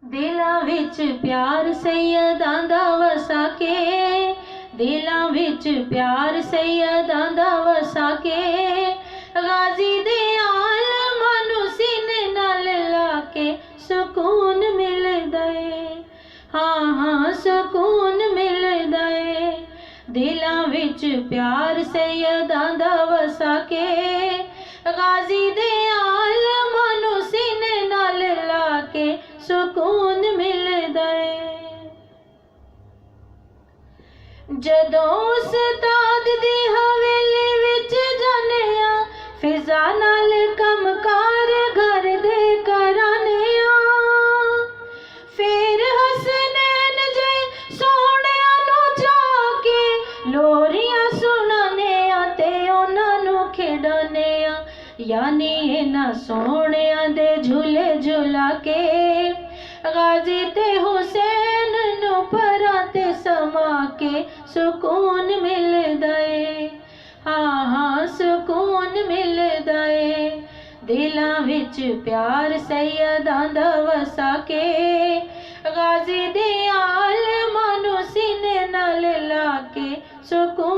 दिलां विच प्यार सैयदां दा वसा के, दिलां विच प्यार सैयदां दा वसा के, गाजी दे आलमां नूं सीने नाल लाके सुकून मिलदा है। हाँ हाँ सुकून मिलदा है। दिलां विच प्यार सैयदां दा वसा के, गाजी दे आलमां नूं सीने नाल लाके सुकून मिलदा है। जदों उस्ताद दी हवेली विच जाने आ, फिजा नाल कमकार घर दे कराने आ, फिर हसनैन जे सोहणियां नूं जाके लोरियां सुणाने आ ते उन्हां नूं खिडाने आ। यानी इन्हां सोहणियां दे झूले झूला के, गाजी ते हुसैन नूं परां ते समा के सुकून मिलदा है। हाँ हाँ सुकून मिलदा है। दिलां विच प्यार सैयदां दा वसा के, गाजी दे आलमां नूं सीने नाल लाके सुकून